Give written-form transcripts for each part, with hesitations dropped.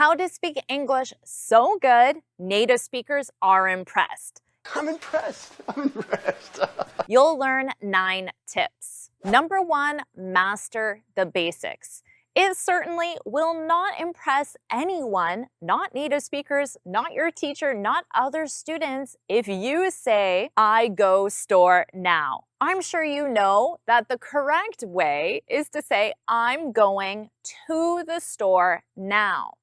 How to speak English so good, native speakers are impressed. I'm impressed. I'm impressed. You'll learn 9 tips. Number 1, master the basics. It certainly will not impress anyone, not native speakers, not your teacher, not other students, if you say, I go store now. I'm sure you know that the correct way is to say, I'm going to the store now.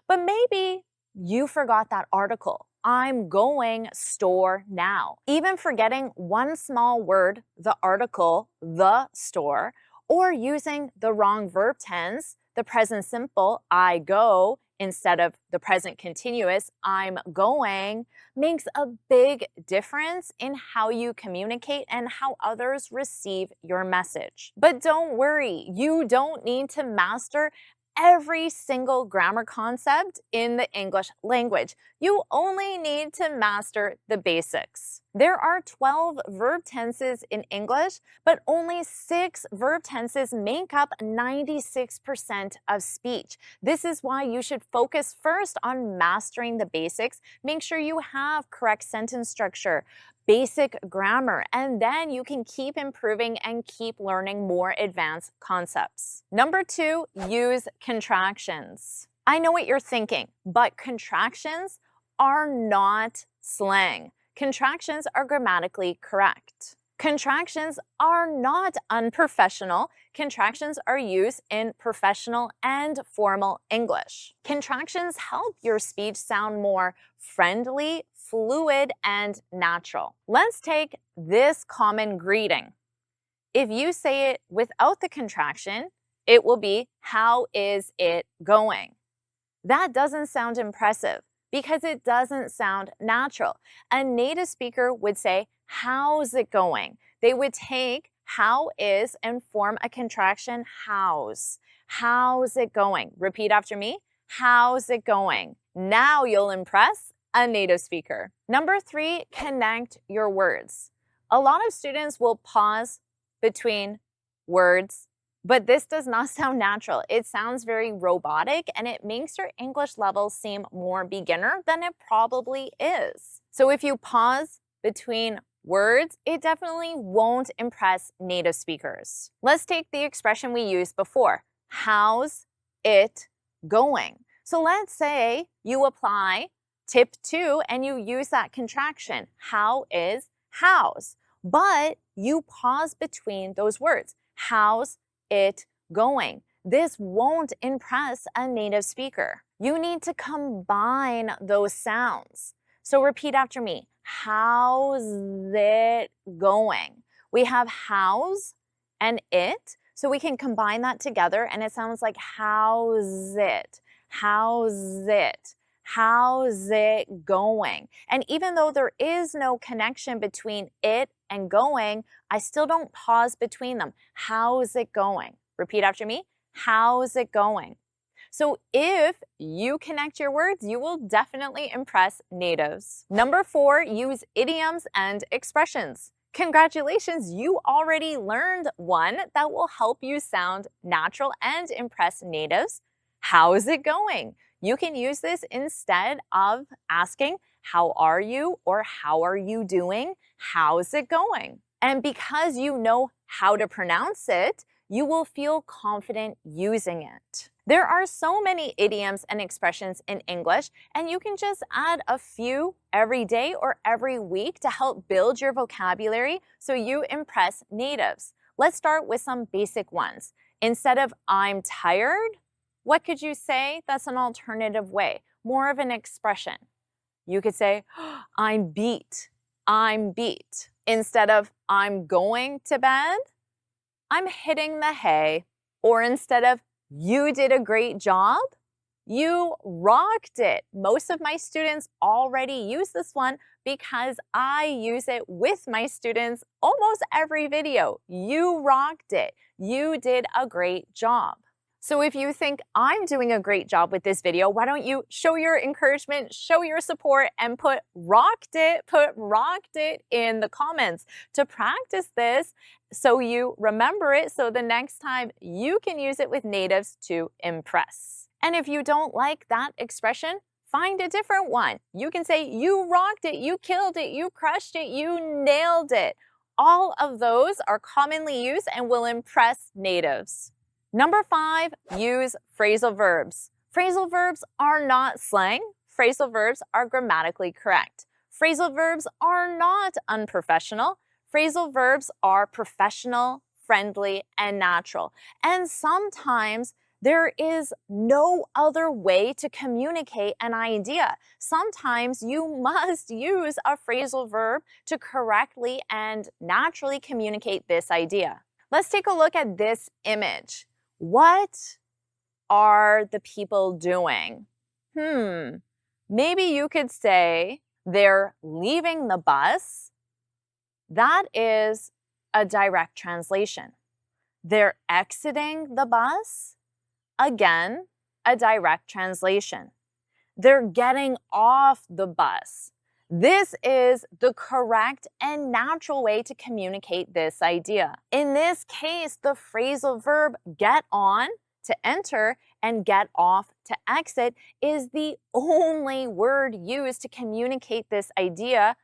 But maybe you forgot that article. I'm going store now. Even forgetting one small word, the article, the store, or using the wrong verb tense, the present simple, I go, instead of the present continuous, I'm going, makes a big difference in how you communicate and how others receive your message. But don't worry, you don't need to master every single grammar concept in the English language. You only need to master the basics. There are 12 verb tenses in English, but only 6 verb tenses make up 96% of speech. This is why you should focus first on mastering the basics. Make sure you have correct sentence structure, basic grammar, and then you can keep improving and keep learning more advanced concepts. Number 2, use contractions. I know what you're thinking, but contractions are not slang. Contractions are grammatically correct. Contractions are not unprofessional. Contractions are used in professional and formal English. Contractions help your speech sound more friendly, fluid, and natural. Let's take this common greeting. If you say it without the contraction, it will be, how is it going? That doesn't sound impressive because it doesn't sound natural. A native speaker would say, how's it going? They would take how is and form a contraction, how's. How's it going? Repeat after me. How's it going? Now you'll impress a native speaker. Number 3, connect your words. A lot of students will pause between words, but this does not sound natural. It sounds very robotic and it makes your English level seem more beginner than it probably is. So if you pause between words, it definitely won't impress native speakers. Let's take the expression we used before. How's it going? So let's say you apply tip 2 and you use that contraction. How is how's? But you pause between those words. How's it going? This won't impress a native speaker. You need to combine those sounds. So repeat after me. How's it going? We have how's and it, so we can combine that together and it sounds like how's it? How's it? How's it going? And even though there is no connection between it and going, I still don't pause between them. How's it going? Repeat after me. How's it going? So if you connect your words, you will definitely impress natives. Number 4, use idioms and expressions. Congratulations, you already learned one that will help you sound natural and impress natives. How's it going? You can use this instead of asking, how are you? Or how are you doing? How's it going? And because you know how to pronounce it, you will feel confident using it. There are so many idioms and expressions in English, and you can just add a few every day or every week to help build your vocabulary so you impress natives. Let's start with some basic ones. Instead of I'm tired, what could you say that's an alternative way? More of an expression. You could say, I'm beat. I'm beat. Instead of I'm going to bed, I'm hitting the hay. Or instead of you did a great job, you rocked it. Most of my students already use this one because I use it with my students almost every video. You rocked it. You did a great job. So if you think I'm doing a great job with this video, why don't you show your encouragement, show your support, and put rocked it in the comments to practice this so you remember it so the next time you can use it with natives to impress. And if you don't like that expression, find a different one. You can say, you rocked it, you killed it, you crushed it, you nailed it. All of those are commonly used and will impress natives. Number 5, use phrasal verbs. Phrasal verbs are not slang. Phrasal verbs are grammatically correct. Phrasal verbs are not unprofessional. Phrasal verbs are professional, friendly, and natural. And sometimes there is no other way to communicate an idea. Sometimes you must use a phrasal verb to correctly and naturally communicate this idea. Let's take a look at this image. What are the people doing? Maybe you could say they're leaving the bus. That is a direct translation. They're exiting the bus. Again, a direct translation. They're getting off the bus. This is the correct and natural way to communicate this idea. In this case, the phrasal verb get on to enter and get off to exit is the only word used to communicate this idea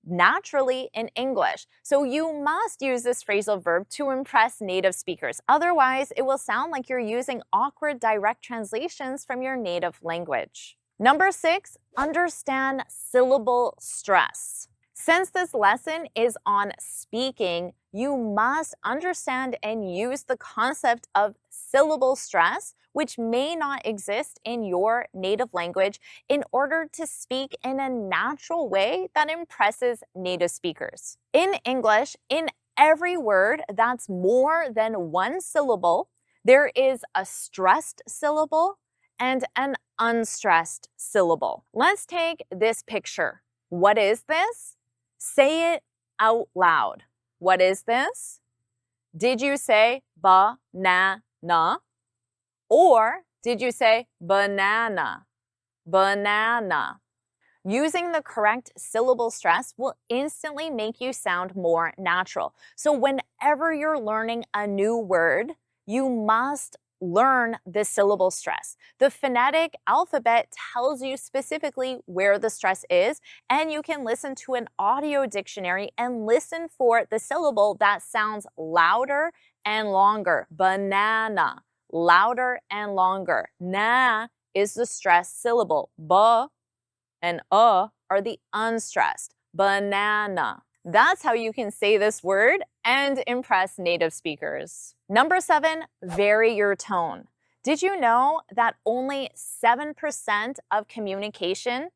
naturally in English. So you must use this phrasal verb to impress native speakers. Otherwise, it will sound like you're using awkward direct translations from your native language. Number 6, understand syllable stress. Since this lesson is on speaking, you must understand and use the concept of syllable stress, which may not exist in your native language, in order to speak in a natural way that impresses native speakers. In English, in every word that's more than one syllable, there is a stressed syllable and an unstressed syllable. Let's take this picture. What is this? Say it out loud. What is this? Did you say banana? Or did you say banana? Banana. Using the correct syllable stress will instantly make you sound more natural. So whenever you're learning a new word, you must learn the syllable stress. The phonetic alphabet tells you specifically where the stress is, and you can listen to an audio dictionary and listen for the syllable that sounds louder and longer. Banana, louder and longer. Na is the stressed syllable. Ba and are the unstressed. Banana. That's how you can say this word and impress native speakers. Number 7, vary your tone. Did you know that only 7% of communication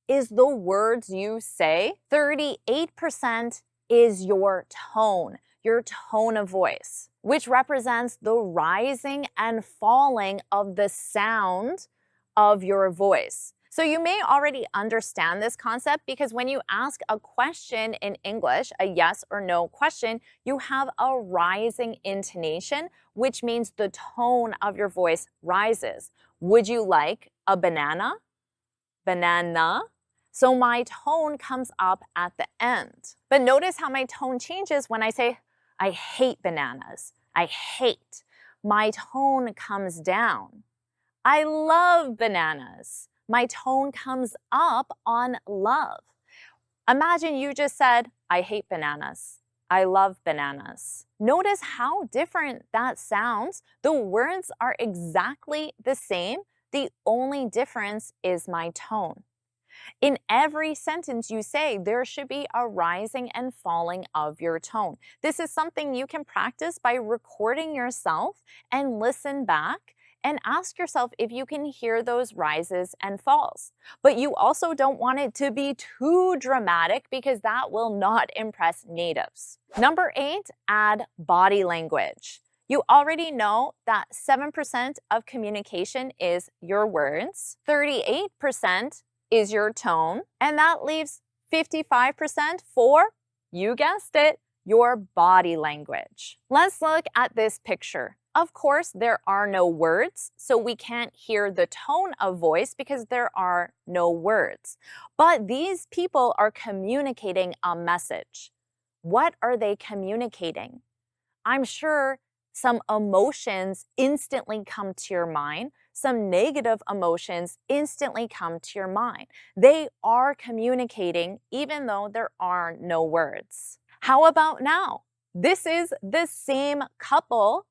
is the words you say? 38% is your tone of voice, which represents the rising and falling of the sound of your voice. So you may already understand this concept because when you ask a question in English, a yes or no question, you have a rising intonation, which means the tone of your voice rises. Would you like a banana? Banana. So my tone comes up at the end. But notice how my tone changes when I say, I hate bananas. I hate. My tone comes down. I love bananas. My tone comes up on love. Imagine you just said, I hate bananas. I love bananas. Notice how different that sounds. The words are exactly the same. The only difference is my tone. In every sentence you say, there should be a rising and falling of your tone. This is something you can practice by recording yourself and listen back and ask yourself if you can hear those rises and falls. But you also don't want it to be too dramatic because that will not impress natives. Number 8, add body language. You already know that 7% of communication is your words, 38% is your tone, and that leaves 55% for, you guessed it, your body language. Let's look at this picture. Of course, there are no words, so we can't hear the tone of voice because there are no words. But these people are communicating a message. What are they communicating? I'm sure some emotions instantly come to your mind. some negative emotions instantly come to your mind. They are communicating even though there are no words. How about now? This is the same couple,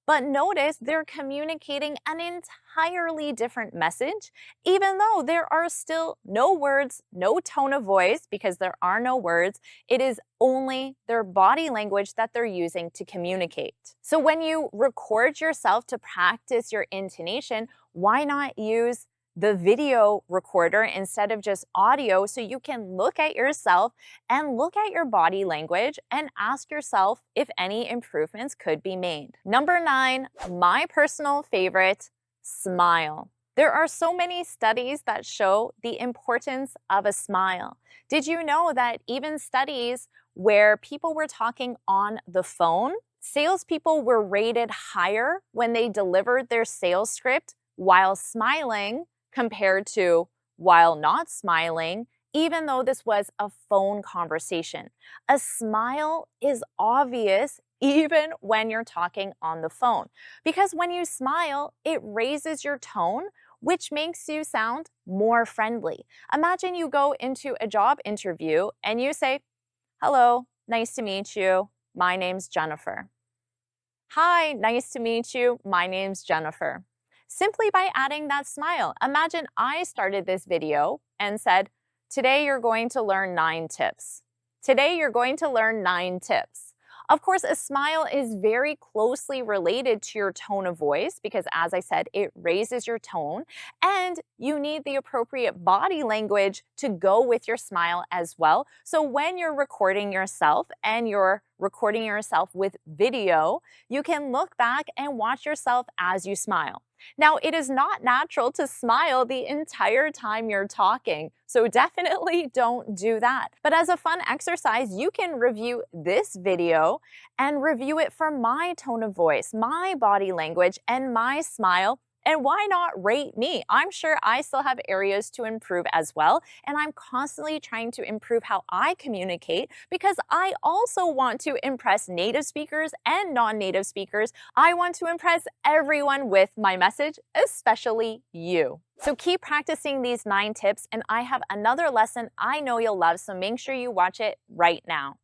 but notice they're communicating an entirely different message, even though there are still no words, no tone of voice, because there are no words. It is only their body language that they're using to communicate. So when you record yourself to practice your intonation, why not use the video recorder instead of just audio so you can look at yourself and look at your body language and ask yourself if any improvements could be made. Number 9, my personal favorite, smile. There are so many studies that show the importance of a smile. Did you know that even studies where people were talking on the phone, salespeople were rated higher when they delivered their sales script while smiling compared to while not smiling, even though this was a phone conversation? A smile is obvious even when you're talking on the phone, because when you smile, it raises your tone, which makes you sound more friendly. Imagine you go into a job interview and you say, "Hello, nice to meet you. My name's Jennifer." "Hi, nice to meet you. My name's Jennifer." Simply by adding that smile. Imagine I started this video and said, "Today you're going to learn 9 tips." Today you're going to learn 9 tips. Of course, a smile is very closely related to your tone of voice because, as I said, it raises your tone, and you need the appropriate body language to go with your smile as well. So when you're recording yourself and you're recording yourself with video, you can look back and watch yourself as you smile. Now, it is not natural to smile the entire time you're talking, so definitely don't do that. But as a fun exercise, you can review this video and review it for my tone of voice, my body language, and my smile. And why not rate me? I'm sure I still have areas to improve as well, and I'm constantly trying to improve how I communicate because I also want to impress native speakers and non-native speakers. I want to impress everyone with my message, especially you. So keep practicing these 9 tips, and I have another lesson I know you'll love, so make sure you watch it right now.